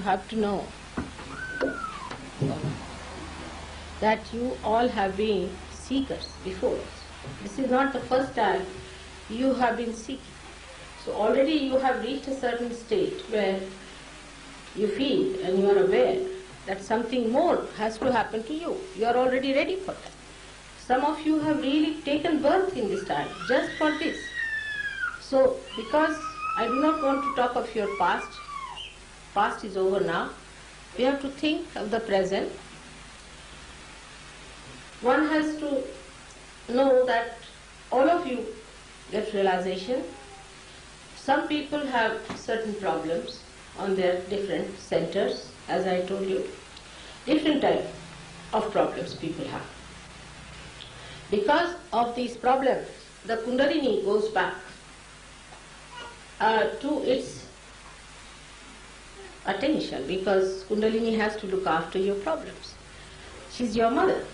have to know that you all have been seekers before. This is not the first time you have been seeking. So already you have reached a certain state where you feel and you are aware that something more has to happen to you. You are already ready for that. Some of you have really taken birth in this time just for this. So because I do not want to talk of your past is over now, we have to think of the present. One has to know that all of you get realization. Some people have certain problems on their different centers, as I told you. Different type of problems people have. Because of these problems, the Kundalini goes back to its attention, because Kundalini has to look after your problems. She's your mother.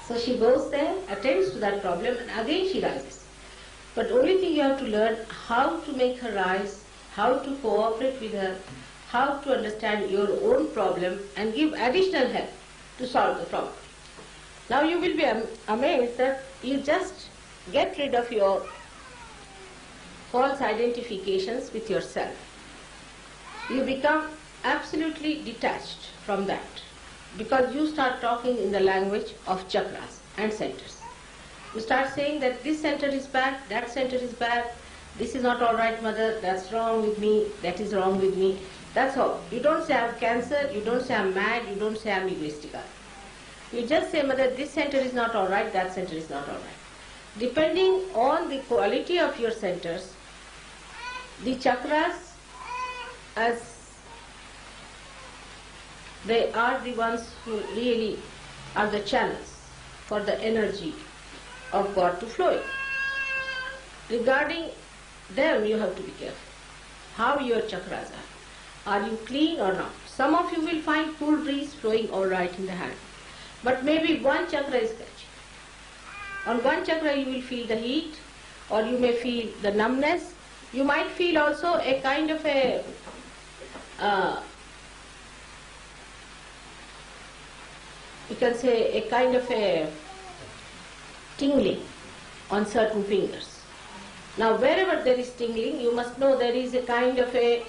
So she goes there, attends to that problem, and again she rises. But only thing you have to learn how to make her rise, how to cooperate with her, how to understand your own problem and give additional help to solve the problem. Now you will be amazed that you just get rid of your false identifications with yourself. You become absolutely detached from that, because you start talking in the language of chakras and centers. You start saying that this center is bad, that center is bad, this is not all right, mother, that's wrong with me, that is wrong with me. That's all. You don't say I'm cancer, you don't say I'm mad, you don't say I'm egoistic. You just say, mother, this center is not all right, that center is not all right. Depending on the quality of your centers, the chakras, as they are the ones who really are the channels for the energy of God to flow in. Regarding them, you have to be careful. How your chakras are. Are you clean or not? Some of you will find cool breeze flowing all right in the hand. But maybe one chakra is catchy. On one chakra you will feel the heat, or you may feel the numbness. You might feel also a kind of a you can say a kind of a tingling on certain fingers. Now wherever there is tingling, you must know there is a kind of a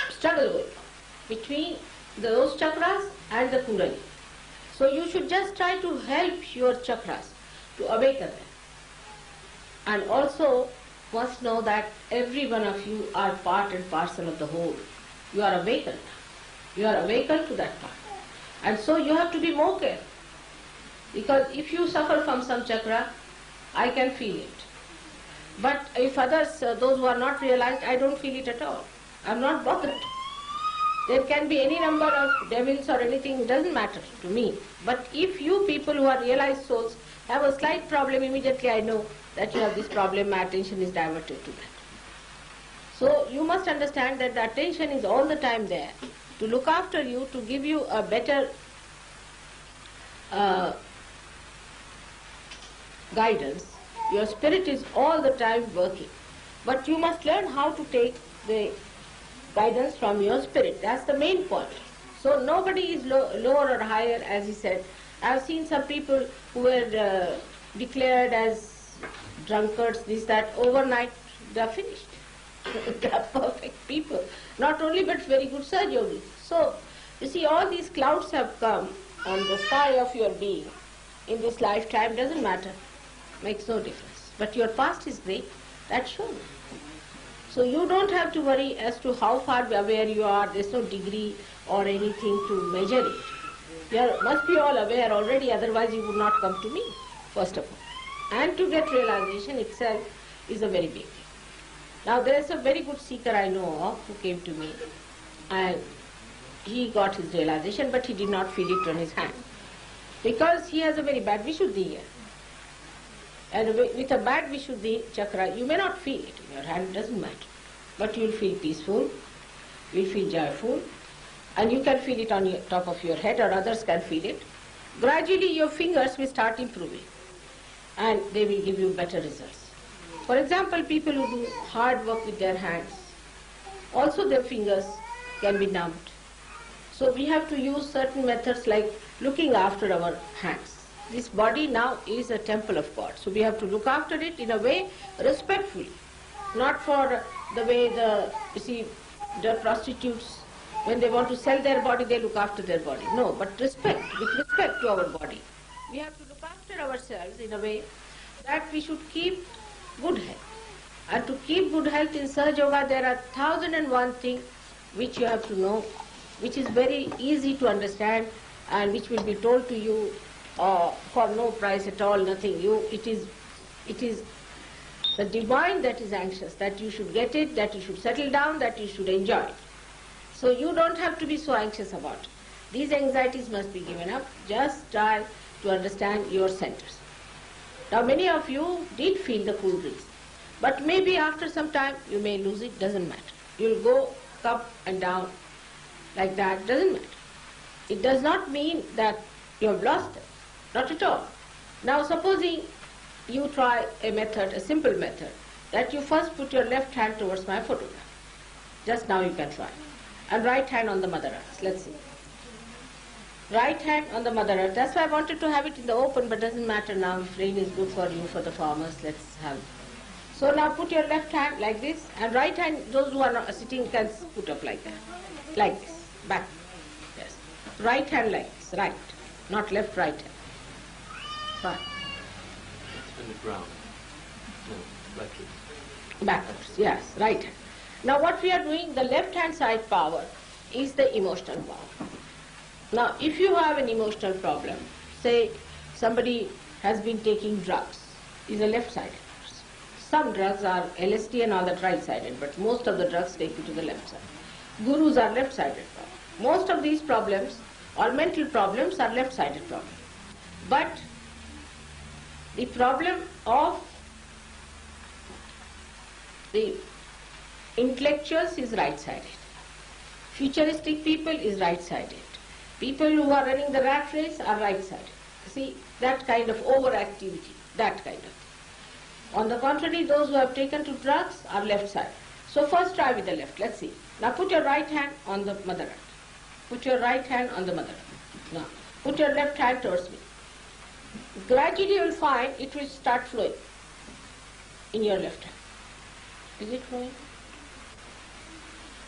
struggle going on between those chakras and the Kundalini. So you should just try to help your chakras to awaken them. And also must know that every one of you are part and parcel of the whole. You are awakened. You are awakened to that part. And so you have to be more careful. Because if you suffer from some chakra, I can feel it. But if others, those who are not realized, I don't feel it at all. I'm not bothered. There can be any number of devils or anything, it doesn't matter to me. But if you people who are realized souls have a slight problem, immediately I know that you have this problem, my attention is diverted to that. So you must understand that the attention is all the time there to look after you, to give you a better guidance. Your spirit is all the time working. But you must learn how to take the guidance from your spirit. That's the main point. So nobody is lower or higher, as he said. I have seen some people who were declared as drunkards, this, that, overnight they are finished. They are perfect people. Not only, but very good surgeons. So, you see, all these clouds have come on the sky of your being in this lifetime, doesn't matter, makes no difference. But your past is great, that's shown. So you don't have to worry as to how far aware you are. There's no degree or anything to measure it. You must be all aware already, otherwise you would not come to me, first of all. And to get realization itself is a very big thing. Now there is a very good seeker I know of who came to me, and he got his realization, but he did not feel it on his hand. Because he has a very bad Vishuddhi here. And with a bad Vishuddhi chakra, you may not feel it in your hand, it doesn't matter. But you will feel peaceful, you will feel joyful, and you can feel it on the top of your head, or others can feel it. Gradually your fingers will start improving, and they will give you better results. For example, people who do hard work with their hands, also their fingers can be numbed, So we have to use certain methods like looking after our hands. This body now is a temple of God. So we have to look after it in a way respectfully. Not for the way the prostitutes, when they want to sell their body, they look after their body. No, but respect, with respect to our body. We have to look after ourselves in a way that we should keep good health. And to keep good health in Sahaja Yoga, there are 1001 things which you have to know, which is very easy to understand and which will be told to you for no price at all, nothing. It is the divine that is anxious, that you should get it, that you should settle down, that you should enjoy it. So you don't have to be so anxious about it. These anxieties must be given up. Just try to understand your centers. Now many of you did feel the cool breeze, but maybe after some time you may lose it, doesn't matter. You'll go up and down like that, doesn't matter. It does not mean that you have lost it, not at all. Now supposing you try a method, a simple method, that you first put your left hand towards my photograph. Just now you can try. And right hand on the Mother Earth. Let's see. Right hand on the Mother Earth. That's why I wanted to have it in the open, but doesn't matter now. If rain is good for you, for the farmers, let's have it. So now put your left hand like this, and right hand, those who are not sitting can put up like that. Like this. Back. Yes. Right hand like this. Right. Not left, right hand. Fine. On the ground. No, backwards. Backwards, yes, right hand. Now what we are doing, the left hand side power is the emotional power. Now if you have an emotional problem, say somebody has been taking drugs, is a left-sided person. Some drugs are LSD and all that right-sided, but most of the drugs take you to the left side. Gurus are left-sided problems. Most of these problems or mental problems are left-sided problems. But the problem of the intellectuals is right-sided. Futuristic people is right-sided. People who are running the rat race are right-sided. See, that kind of overactivity, that kind of thing. On the contrary, those who have taken to drugs are left-sided. So first try with the left. Let's see. Now put your right hand on the Mother Earth. Put your right hand on the Mother Earth. Now put your left hand towards me. Gradually you will find it will start flowing in your left hand. Is it flowing?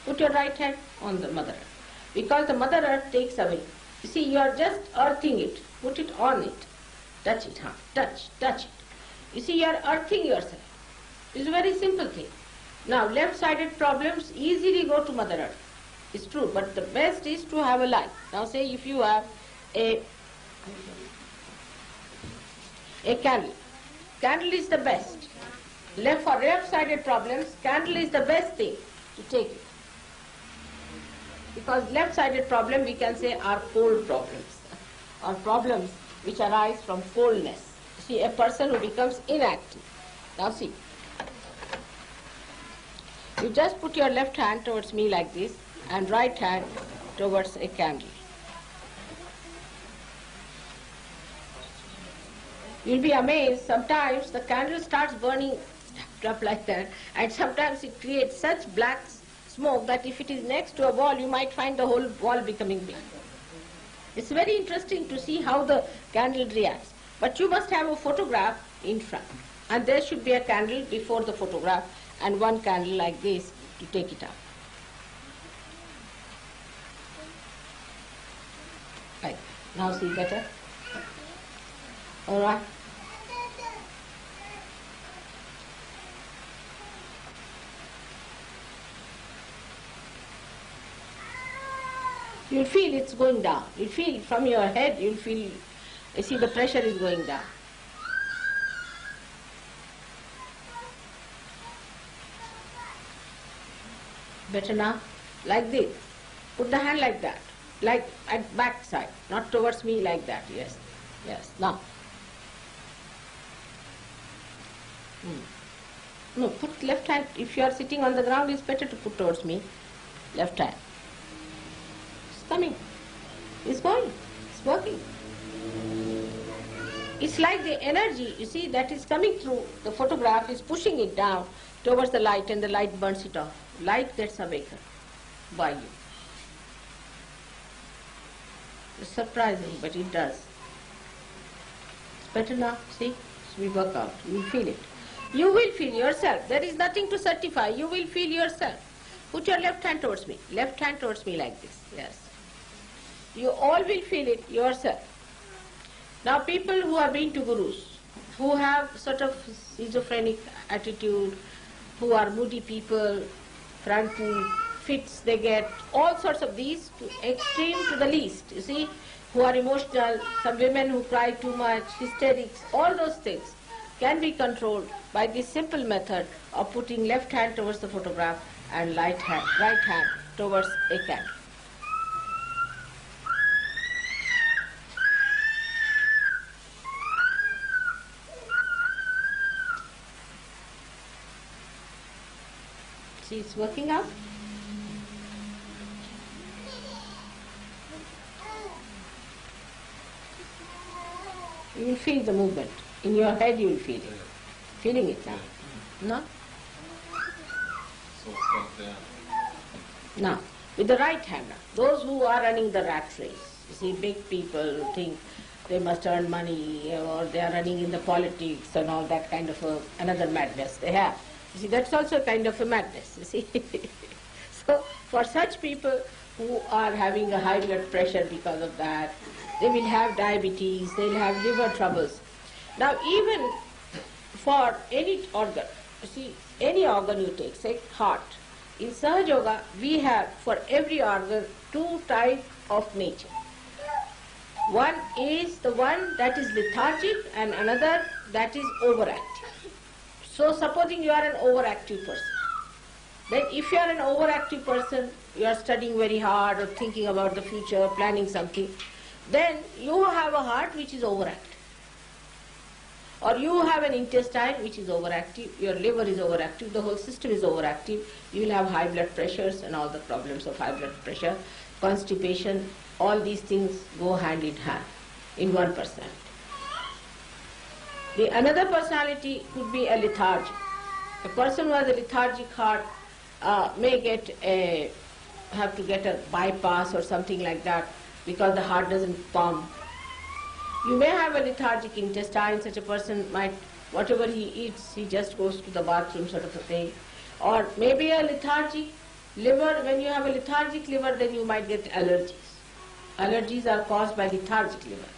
Put your right hand on the Mother Earth. Because the Mother Earth takes away. You see, you are just earthing it. Put it on it. Touch it, huh? Touch it. You see, you are earthing yourself. It's a very simple thing. Now, left-sided problems easily go to Mother Earth. It's true, but the best is to have a light. Now, say if you have a candle. Candle is the best. For left-sided problems, candle is the best thing to take it. Because left-sided problem we can say are cold problems, or problems which arise from coldness. See, a person who becomes inactive. Now see, you just put your left hand towards me like this and right hand towards a candle. You'll be amazed, sometimes the candle starts burning up like that, and sometimes it creates such black smoke that if it is next to a wall, you might find the whole wall becoming big. It's very interesting to see how the candle reacts. But you must have a photograph in front, and there should be a candle before the photograph and one candle like this to take it out. Right. Now see better? All right. You'll feel it's going down. You'll feel from your head, you'll feel, you see the pressure is going down. Better now? Like this. Put the hand like that. Like at back side. Not towards me like that. Yes. Yes. Now. No, put left hand. If you are sitting on the ground, it's better to put towards me. Left hand. Coming. It's going. It's working. It's like the energy, you see, that is coming through the photograph is pushing it down towards the light, and the light burns it off. Light gets awakened by you. It's surprising, but it does. It's better now, see? So we work out. You will feel it. You will feel yourself. There is nothing to certify. You will feel yourself. Put your left hand towards me. Left hand towards me like this. Yes. You all will feel it yourself. Now people who have been to gurus, who have sort of schizophrenic attitude, who are moody people, frantic, fits they get, all sorts of these, to extreme to the least, you see, who are emotional, some women who cry too much, hysterics, all those things can be controlled by this simple method of putting left hand towards the photograph and right hand towards a candle. See, it's working out. You will feel the movement. In your head you will feel it. Feeling it now. No? So it's like that. Now, with the right hand now. Those who are running the rat race. You see, big people who think they must earn money, or they are running in the politics and all that kind of another madness they have. You see, that's also a kind of a madness, you see. So, for such people who are having a high blood pressure because of that, they will have diabetes, they will have liver troubles. Now, even for any organ, you see, any organ you take, say heart, in Sahaja Yoga, we have for every organ two types of nature. One is the one that is lethargic and another that is overactive. So supposing you are an overactive person, then if you are an overactive person, you are studying very hard or thinking about the future, planning something, then you have a heart which is overactive. Or you have an intestine which is overactive, your liver is overactive, the whole system is overactive, you will have high blood pressures and all the problems of high blood pressure, constipation, all these things go hand in hand in one personality. The another personality could be a lethargic. A person who has a lethargic heart may have to get a bypass or something like that because the heart doesn't pump. You may have a lethargic intestine, such a person might, whatever he eats, he just goes to the bathroom sort of a thing. Or maybe a lethargic liver, when you have a lethargic liver, then you might get allergies. Allergies are caused by lethargic liver.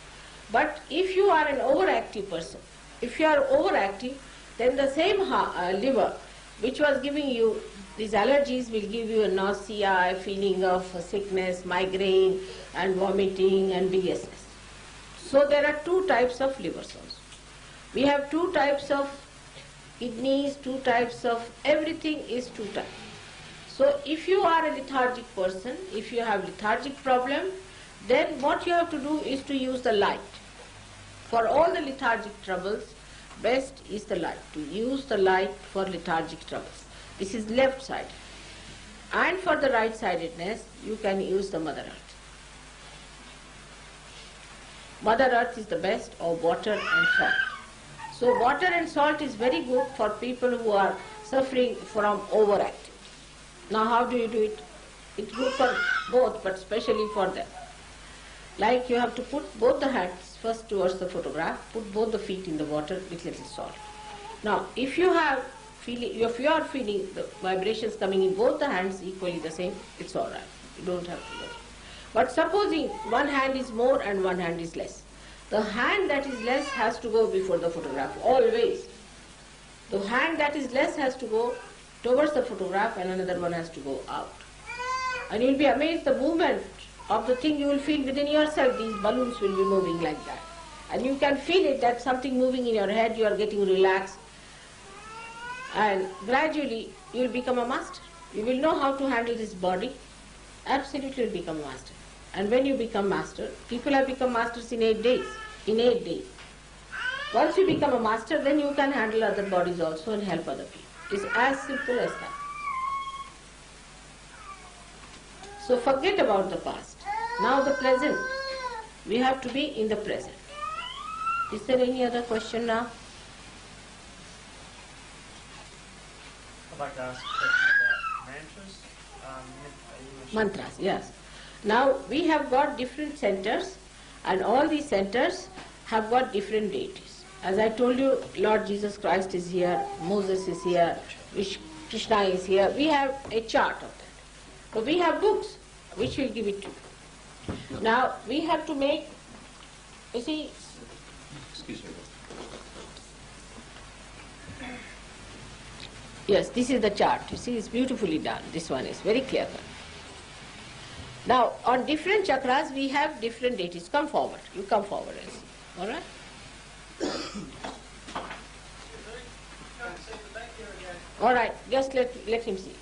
But if you are an overactive person, if you are overactive, then the same liver which was giving you these allergies will give you a nausea, a feeling of sickness, migraine and vomiting and BSS. So there are two types of livers also. We have two types of kidneys, two types of everything is two types. So if you are a lethargic person, if you have lethargic problem, then what you have to do is to use the light. For all the lethargic troubles, best is the light, to use the light for lethargic troubles. This is left side. And for the right-sidedness, you can use the Mother Earth. Mother Earth is the best of water and salt. So water and salt is very good for people who are suffering from overactivity. Now how do you do it? It's good for both, but especially for them. Like you have to put both the hands first towards the photograph, put both the feet in the water with little salt. Now if you are feeling the vibrations coming in both the hands equally the same, it's alright. You don't have to worry. But supposing one hand is more and one hand is less. The hand that is less has to go before the photograph, always. The hand that is less has to go towards the photograph and another one has to go out. And you will be amazed the movement of the thing you will feel within yourself. These balloons will be moving like that. And you can feel it, that something moving in your head, you are getting relaxed. And gradually you will become a master. You will know how to handle this body. Absolutely will become a master. And when you become master, people have become masters in 8 days. In 8 days. Once you become a master, then you can handle other bodies also and help other people. It's as simple as that. So forget about the past. Now the present. We have to be in the present. Is there any other question now? I'd like to ask a question about mantras. Mantras, yes. Now we have got different centers, and all these centers have got different deities. As I told you, Lord Jesus Christ is here, Moses is here, Krishna is here. We have a chart of that. So we have books which will give it to you. Now we have to make, you see. Excuse me. Yes, this is the chart. You see, it's beautifully done. This one is very clear cut. Now, on different chakras, we have different deities. Come forward. You come forward and see. All right? All right. Just let him see.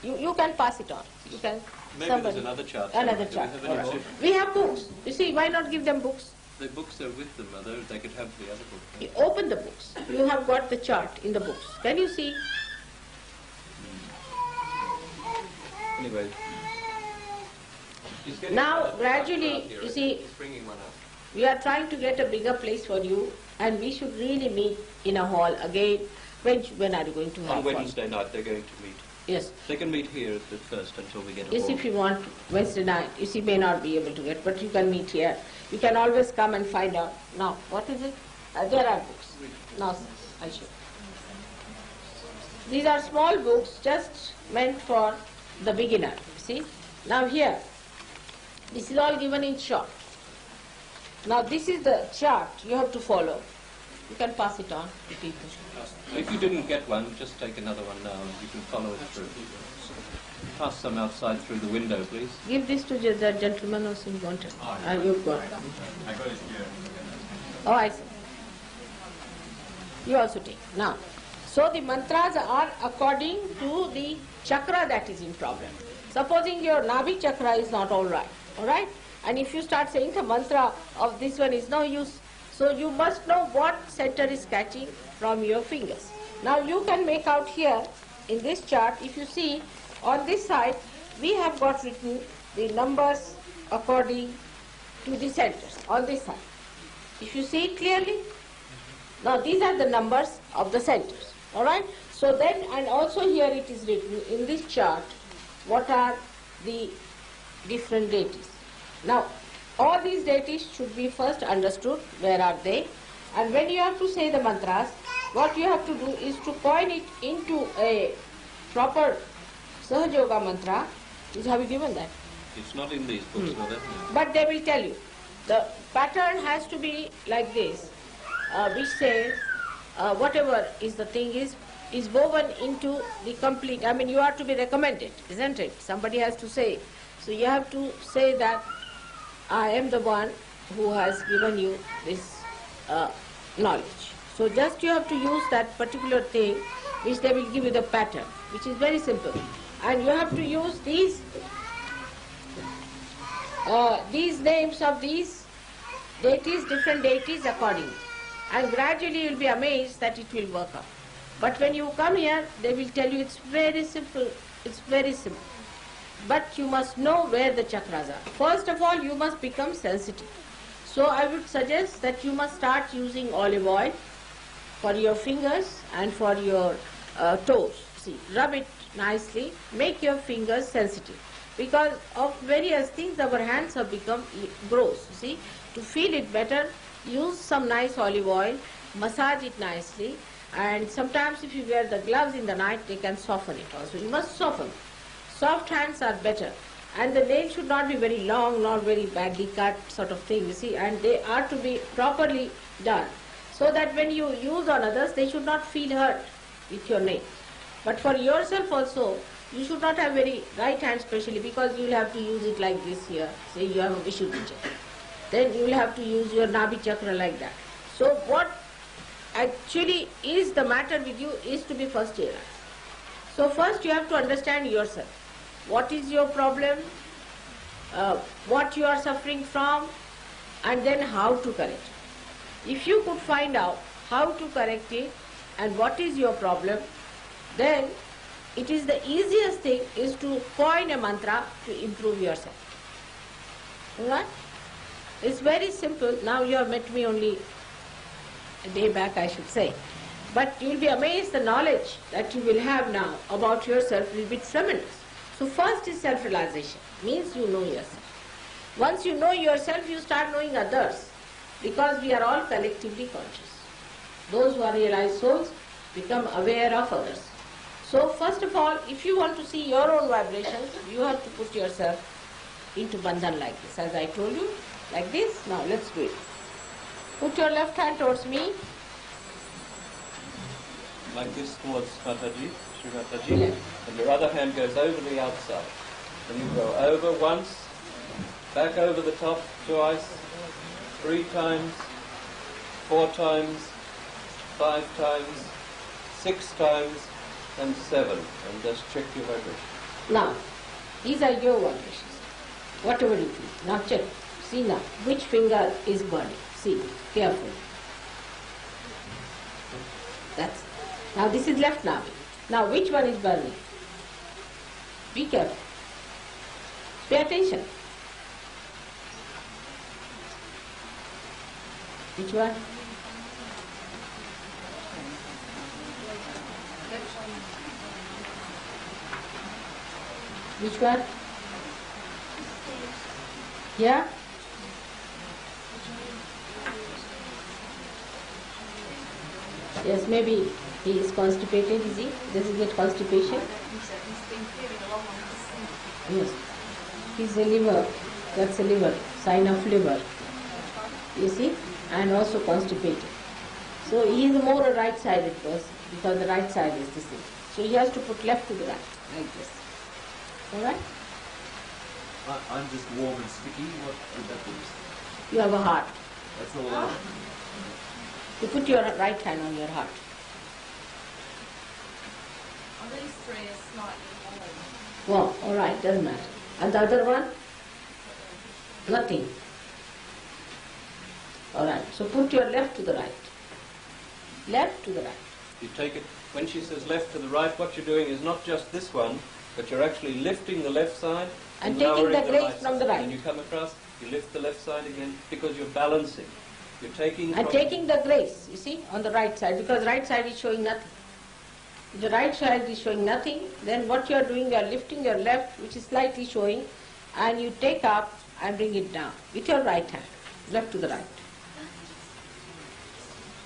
You can pass it on. You can. Maybe somebody, there's another chart. Another chart. All right. We have books. You see, why not give them books? The books are with them, Mother. They could have the other book. You open the books. You have got the chart in the books. Can you see? Anyway. Now, gradually, you see, He's bringing one up. we are trying to get a bigger place for you, and we should really meet in a hall again. When are you going to have On one? Wednesday night they're going to meet. Yes. They can meet here at first until we get a Yes, hall. if you want, Wednesday night. You see, may not be able to get, but you can meet here. You can always come and find out. Now, what is it? There are books. Now, sir, I'll show you. These are small books just meant for the beginner. See? Now here, this is all given in short. Now this is the chart you have to follow. You can pass it on to people. If you didn't get one, just take another one now and you can follow it through. Pass some outside through the window, please. Give this to the gentleman also who wanted. You've got it. I got it here. Oh, I see. You also take. Now, so the mantras are according to the chakra that is in problem. Supposing your Nabi chakra is not all right? And if you start saying the mantra of this one is no use, so you must know what center is catching from your fingers. Now you can make out here in this chart, if you see on this side, we have got written the numbers according to the centers on this side. If you see it clearly, now these are the numbers of the centers, alright? So then, and also here it is written in this chart, what are the different deities. Now, all these deities should be first understood, where are they, and when you have to say the mantras, what you have to do is to coin it into a proper Sahaja Yoga mantra. Have you given that? It's not in these books, Mother. But they will tell you. The pattern has to be like this, which says whatever is the thing is woven into the complete. I mean, you are to be recommended, isn't it? Somebody has to say. So you have to say that I am the one who has given you this knowledge. So just you have to use that particular thing which they will give you the pattern, which is very simple. And you have to use these names of these deities, different deities accordingly. And gradually you will be amazed that it will work out. But when you come here, they will tell you it's very simple. It's very simple. But you must know where the chakras are. First of all, you must become sensitive. So I would suggest that you must start using olive oil for your fingers and for your toes. See, rub it nicely, make your fingers sensitive. Because of various things, our hands have become gross. See, to feel it better, use some nice olive oil, massage it nicely, and sometimes if you wear the gloves in the night, they can soften it also. You must soften. Soft hands are better, and the nails should not be very long, not very badly cut sort of thing, you see, and they are to be properly done, so that when you use on others, they should not feel hurt with your nail. But for yourself also, you should not have very right hand specially, because you will have to use it like this here. Say you have a Vishuddhi chakra. Then you will have to use your Nabi chakra like that. So what actually is the matter with you is to be first realized. So first you have to understand yourself. What is your problem, what you are suffering from, and then how to correct it. If you could find out how to correct it and what is your problem, then it is the easiest thing is to coin a mantra to improve yourself. Alright? It's very simple. Now you have met me only a day back, I should say. But you will be amazed the knowledge that you will have now about yourself will be tremendous. So first is self-realization, means you know yourself. Once you know yourself, you start knowing others, because we are all collectively conscious. Those who are realized souls become aware of others. So first of all, if you want to see your own vibrations, you have to put yourself into bandhan like this. As I told you, like this. Now let's do it. Put your left hand towards me. Like this towards Mataji, Shri Mataji, Yeah. and your other hand goes over the outside. And you go over once, back over the top twice, 3 times, 4 times, 5 times, 6 times, and 7. And just check your vibration. Now, these are your vibrations. Whatever you feel. Now check. See now, which finger is burning. See, carefully. That's it. Now this is left navi. Now which one is burning? Be careful. Pay attention. Which one? Which one? Yeah? Yes, maybe he is constipated, is he? Does he get constipation? Yes. He's a liver. That's a liver. Sign of liver. You see? And also constipated. So he is more a right-sided person, because the right side is the same. So he has to put left to the right, like this. Alright? I'm just warm and sticky. What would that be? You have a heart. That's all I You put your right hand on your heart. On these 3 are slightly warm. Wow, alright, doesn't matter. And the other one? Nothing. Alright, so put your left to the right. Left to the right. You take it, when she says left to the right, what you're doing is not just this one, but you're actually lifting the left side And taking lowering the grace right from side. the right. And you come across, you lift the left side again, because you're balancing. You're taking And from taking the grace, you see, on the right side, because right side is showing nothing. If the right side is showing nothing, then what you are doing, you are lifting your left, which is slightly showing, and you take up and bring it down with your right hand, left to the right.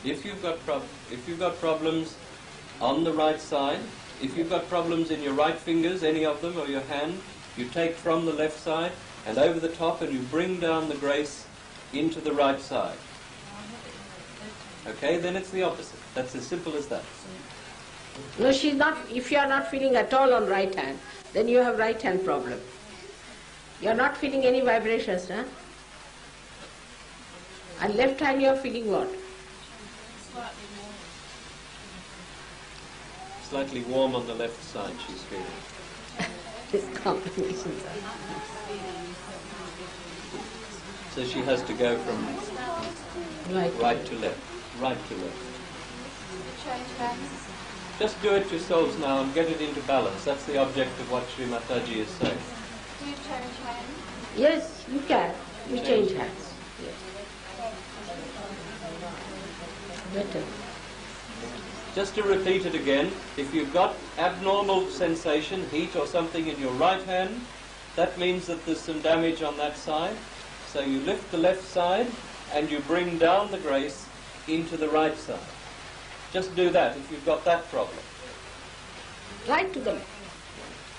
If you've got problems on the right side, if you've got problems in your right fingers, any of them, or your hand, you take from the left side and over the top, and you bring down the grace into the right side. Okay, then it's the opposite. That's as simple as that. No, she's not. If you are not feeling at all on right hand, then you have right hand problem. You are not feeling any vibrations, huh? And left hand you are feeling what? Slightly warm on the left side, she's feeling. This combinations. So she has to go from Right. right to left, right to left. Change hands. Just do it yourselves now and get it into balance. That's the object of what Shri Mataji is saying. Do you change hands? Yes, you can. You change hands. Yes. Better. Just to repeat it again, if you've got abnormal sensation, heat or something in your right hand, that means that there's some damage on that side. So you lift the left side and you bring down the grace into the right side. Just do that if you've got that problem. Right to the left.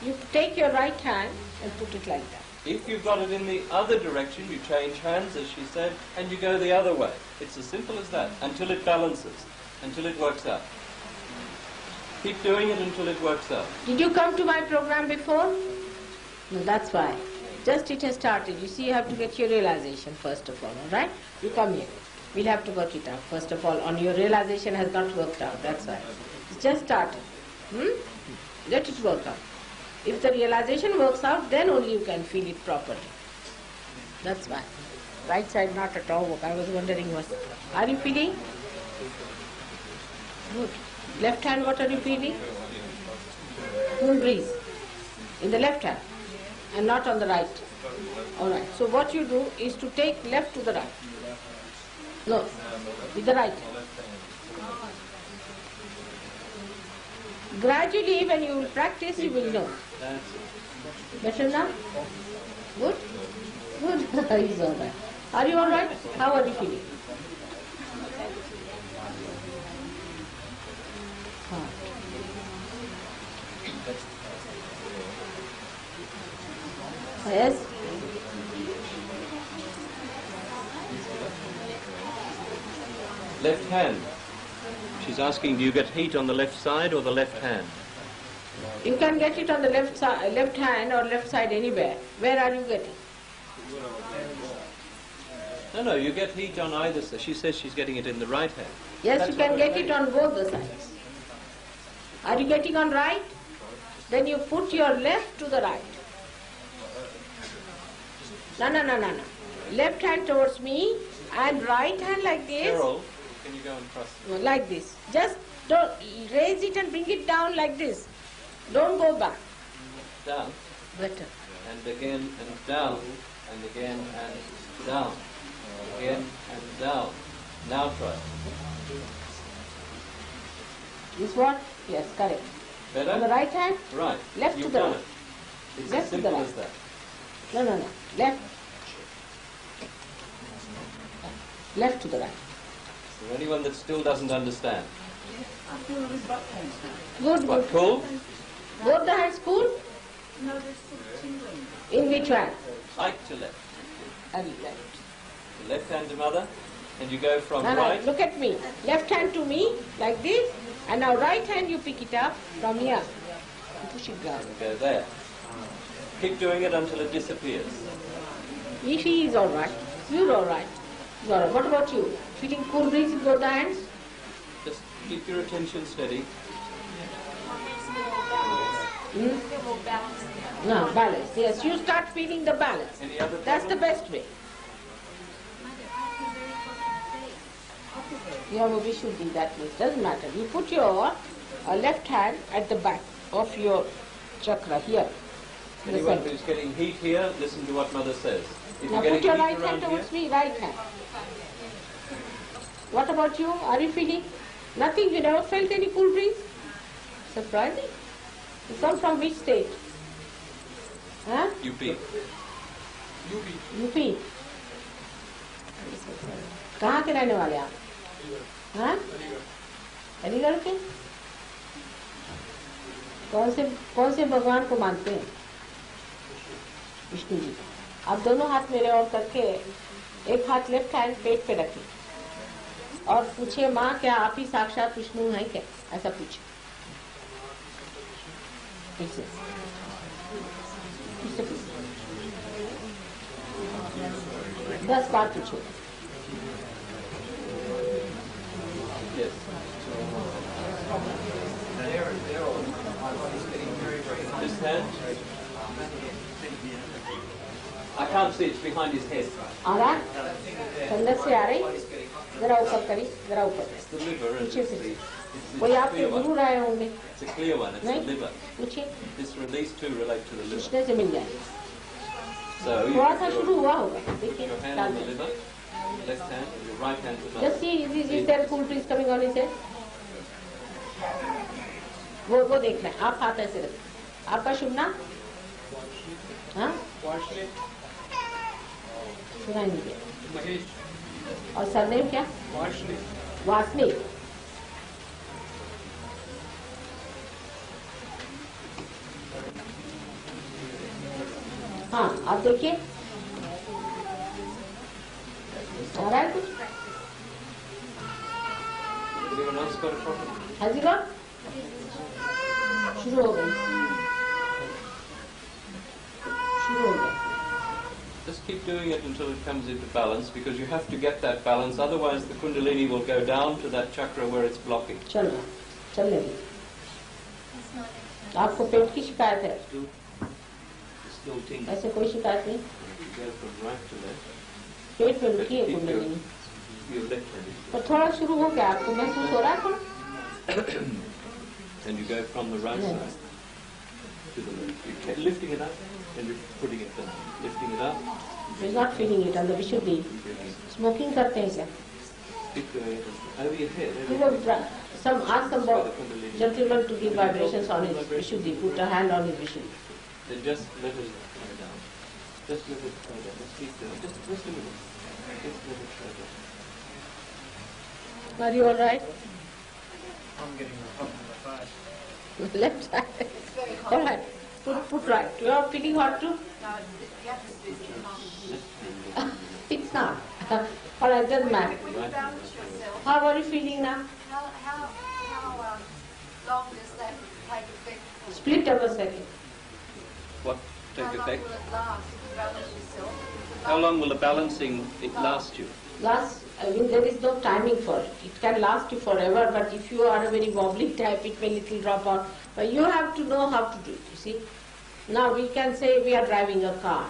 You take your right hand and put it like that. If you've got it in the other direction, you change hands, as she said, and you go the other way. It's as simple as that, until it balances, until it works out. Keep doing it until it works out. Did you come to my program before? No, that's why. Just it has started. You see, you have to get your realization first of all, alright? You come here. We'll have to work it out. First of all, on your realization has not worked out, that's why. It's just started. Let it work out. If the realization works out, then only you can feel it properly. That's why. Right side not at all work. I was wondering what. Are you feeling? Good. Left hand, what are you feeling? Moon breeze. In the left hand and not on the right. Alright. So what you do is to take left to the right. No, with the right hand. Gradually when you will practice, you will know. That's it. Better now? Good? Good. He's all right. Are you all right? How are you feeling? Yes? Left hand. She's asking, do you get heat on the left side or the left hand? You can get it on the left side, left hand or left side anywhere. Where are you getting? No, you get heat on either side. She says she's getting it in the right hand. Yes, That's you can what get we're it on both the sides. Are you getting on right? Then you put your left to the right. No. Left hand towards me and right hand like this. Carol, can you go and cross? Like this. Just don't raise it and bring it down like this. Don't go back. Down. Better. And again and down. And again and down. Again and down. Now try. This one? Yes, correct. Better? On the right hand? Right. Left You've to the done right. it. It's Left as to the simple right. as that. No. Left. Left to the right. Is there anyone that still doesn't understand? Good, What, good. cool? Both the hands cool? No, there's still tingling. In which hand? Right to left. And left. The left hand to mother. And you go from No, right. look at me. Left hand to me, like this. And now right hand you pick it up from here. You push it down. And go there. Keep doing it until it disappears. She is alright. You're alright. You're alright. What about you? Feeling cool breeze in both the hands? Just keep your attention steady. Feel more balanced now. No, balance. Yes, you start feeling the balance. Any other That's the problem? best way. You have a Vishuddhi, that means. Doesn't matter. You put your left hand at the back of your chakra here. in the Anyone center. who's getting heat here, listen to what mother says. If Now you're put getting your heat right around hand here, towards me, right hand. What about you? Are you feeling nothing? You never felt any cool breeze? Surprising. You come from which state? Huh? UP. UP कहाँ के रहने वाले आप? हाँ? अलीगढ़ के? कौन से भगवान को मानते हैं? विष्णु जी। आप दोनों हाथ मेरे और करके एक हाथ लेफ्ट हैंड पेट पे रखिए और पूछिए माँ क्या आप ही साक्षात विष्णु हैं क्या? ऐसा पूछिए। इससे पूछिए। 10 बार पूछो। Yes. This hand? I can't see, it's behind his head. आ रहा? अंदर से आ रही? जरा ऊपर करी, जरा ऊपर। It's the liver and पीछे it's से। the कोई आपके clear one. गुरु रहे होंगे? It's a clear one, it's the नहीं? liver. पूछिए। This release too relate to the liver. पूछने से मिल जाए। So you थोड़ा put सा your, शुरू हुआ होगा। put देखिए। your hand on the liver, left hand, and your right hand to the Just see, is there cool breeze coming on his head? वो देखना है। आप हाथ ऐसे रखें। आपका शुभ नाम? हाँ? सुनाई नहीं दिया। और सरनेम क्या? वासनी। हाँ, आप देखिए। आ रहा है कुछ? Anyone else got a problem? Has he got? शुरू हो गई। शुरू हो गया। Just keep doing it until it comes into balance, because you have to get that balance, otherwise the kundalini will go down to that chakra where it's blocking. चलना, चलने दीजिए। आपको पेट की शिकायत है? Still tingling. ऐसे कोई शिकायत नहीं? You go from right to left. पेट में But रुकी है keep kundalini. your left hand. पर थोड़ा शुरू हो गया, आपको महसूस हो रहा है थोड़ा? And you go from the right Yeah. side to the left. You're lifting it up and you're putting it down. Lifting it up. He's not feeling it under Vishuddhi. Smoking करते हैं क्या? Keep doing it over your head. He will ask some gentleman to give vibrations on his Vishuddhi. Put a hand on his Vishuddhi. Then just let it go down. Just let it go down. Just keep doing it. Just a minute. Just let it go down. Are you all right? I'm getting the hot on the face. Left side. All right. Put right. You are feeling hot too? No, you have to do it. It's not. All right, doesn't matter. When you balance yourself, How are you feeling now? how long does that take effect for? Split of a second. What take How long effect? will it last if you balance yourself? How long will the balancing last you? There is no timing for it. It can last you forever, but if you are a very wobbly type, it may little drop out. But you have to know how to do it, you see. Now we can say we are driving a car.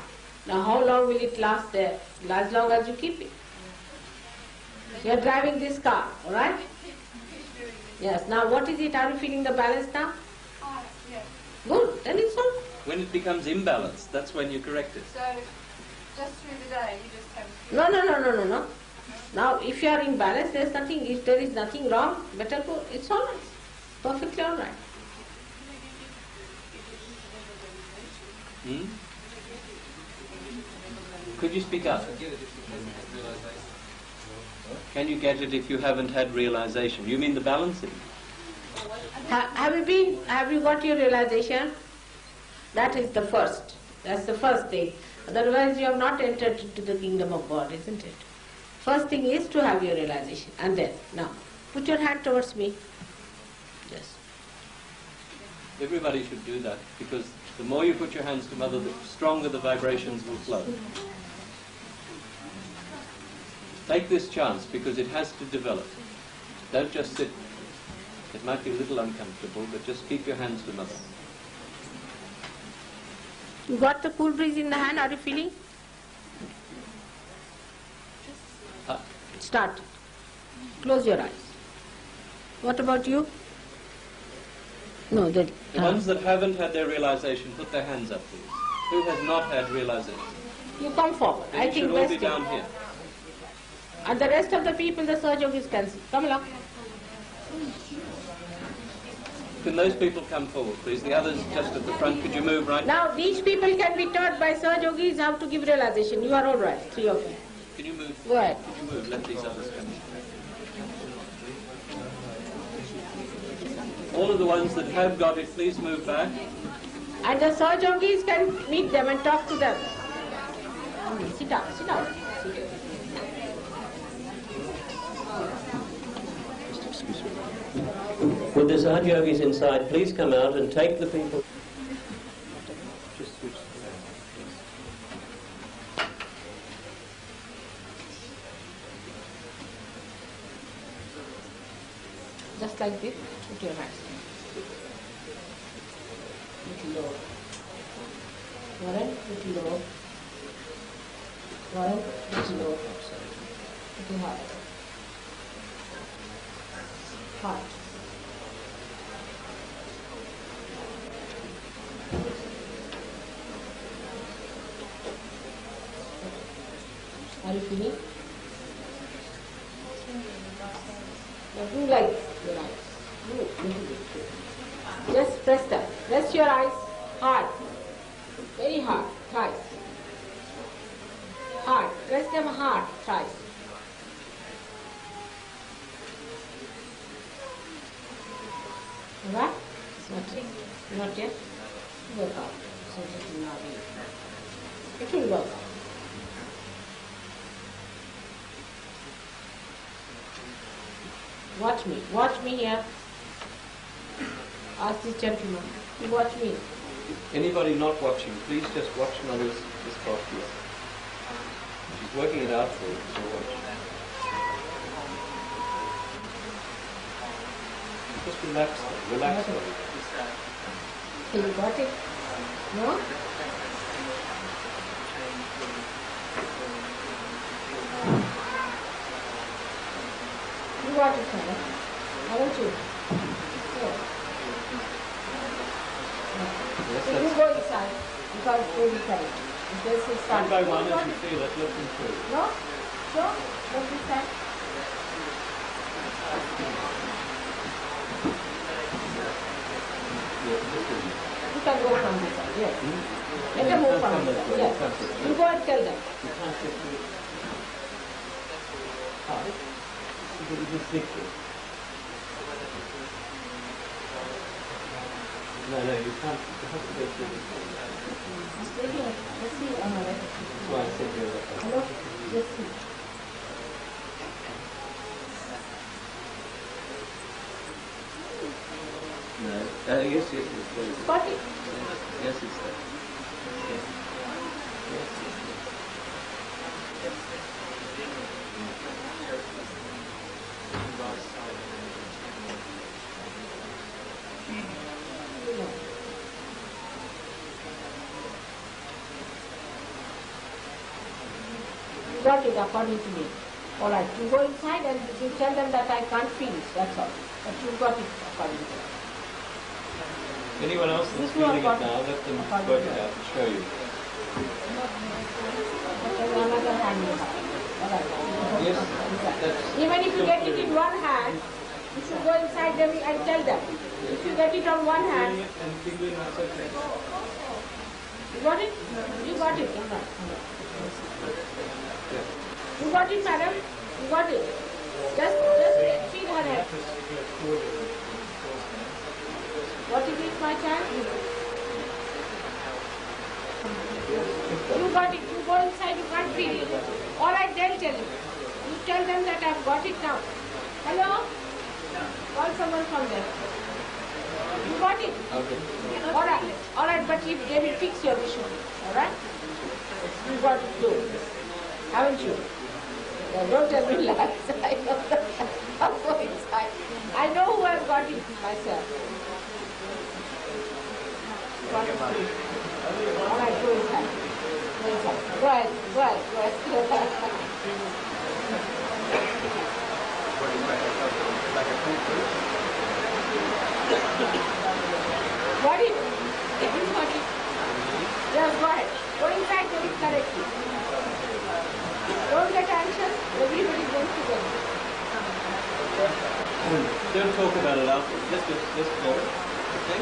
Now how long will it last there? As long as you keep it. You are driving this car, alright? Yes, now what is it? Are you feeling the balance now? Oh, yeah. Good, then it's all. When it becomes imbalanced, that's when you correct it. So, just through the day, you just have No. Now if you are in balance, there is nothing, if there is nothing wrong, better go, it's alright. Perfectly alright. Hmm? Could you speak up? Can you get it if you haven't had realization? You mean the balancing? Have you got your realization? That is the first. That's the first thing. Otherwise you have not entered into the kingdom of God, isn't it? First thing is to have your realization. And then, now, put your hand towards me. Yes. Everybody should do that, because the more you put your hands to Mother, the stronger the vibrations will flow. Take this chance, because it has to develop. Don't just sit. It might be a little uncomfortable, but just keep your hands to Mother. You got the cool breeze in the hand, are you feeling? Start. Close your eyes. What about you? No, The ones that haven't had their realization, put their hands up, please. Who has not had realization? you come forward. Then I you think should all be best. down here. And the rest of the people, the Sir Yogis can see. Come along. Can those people come forward, please? The others just at the front, could you move right now? Now these people can be taught by Sir Yogis how to give realization. You are all right, three of you. Can you move? Go ahead. Could you move? Let these others come in. All of the ones that have got it, please move back. And the Sir Yogis can meet them and talk to them. Sit down, sit down. Excuse me. Would the Sahaj Yogis inside please come out and take the people? Just switch. Just like this, put your hands. Little low. Warren, little low. Warren, little low. Little high. High. Are you feeling? Now do like your eyes. Do little bit. Just press them. Press your eyes hard. Very hard. Twice. Hard. Press them hard. Twice. Alright? Not yet. Not yet. Work out. So it will not be. It will work out. Watch me. Watch me here. Ask this gentleman. You watch me. Anybody not watching, please just watch Mother's this part here. She's working it out for you, so watch. Just relax, relax. So you got it? No? You got it, Father. Haven't you? Yes. Yes, So you that's go inside because it will be correct. This is one by one You got as you it? feel it, look them through. No? So, what is that? Yeah, just a minute. You can go from this side. Yes. Let them move from this side. Yes. You go and tell them. You can't get to it. How? It is sticky. No, you can't. You have to go through this. Stay here. Let's see. That's why I said you're right. Hello? Let's see. No. Yes, it's there. Got it? Yes, it's there. Yes. Yes, it's You got it according to me. All right. You go inside and you tell them that I can't feel it. That's all. But you got it according to me. Anyone else that's This one feeling it got now, let them work it out and show you. Another hand you have. All right. Yes, that's Even if you get it in one hand, you should go inside them and tell them. If you get it on one hand, and fingering is okay. you got it? You got it. You got it, madam? You got it? Just feel her head. What is it, my child? You got it. You go inside, you can't feel it. All right, they'll tell you. You tell them that I've got it now. Hello? Call someone from there. You got it? Okay. All right, but if they will fix your issue. All right? You got it too. Haven't you? Yeah, don't tell me lies. I know that. I'll go inside. I know who has got it myself. Got it too. All right, go inside. Go inside. Go ahead. Go ahead. Go ahead. Got it? You got it? Yes, go ahead. Go inside, get it correctly. Don't get anxious. Everybody is going to get it. Don't talk about it after. Just go. Okay?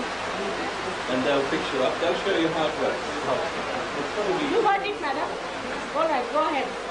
And they'll fix you up. They'll show you how it works. It's probably You got it, madam. All right, go ahead.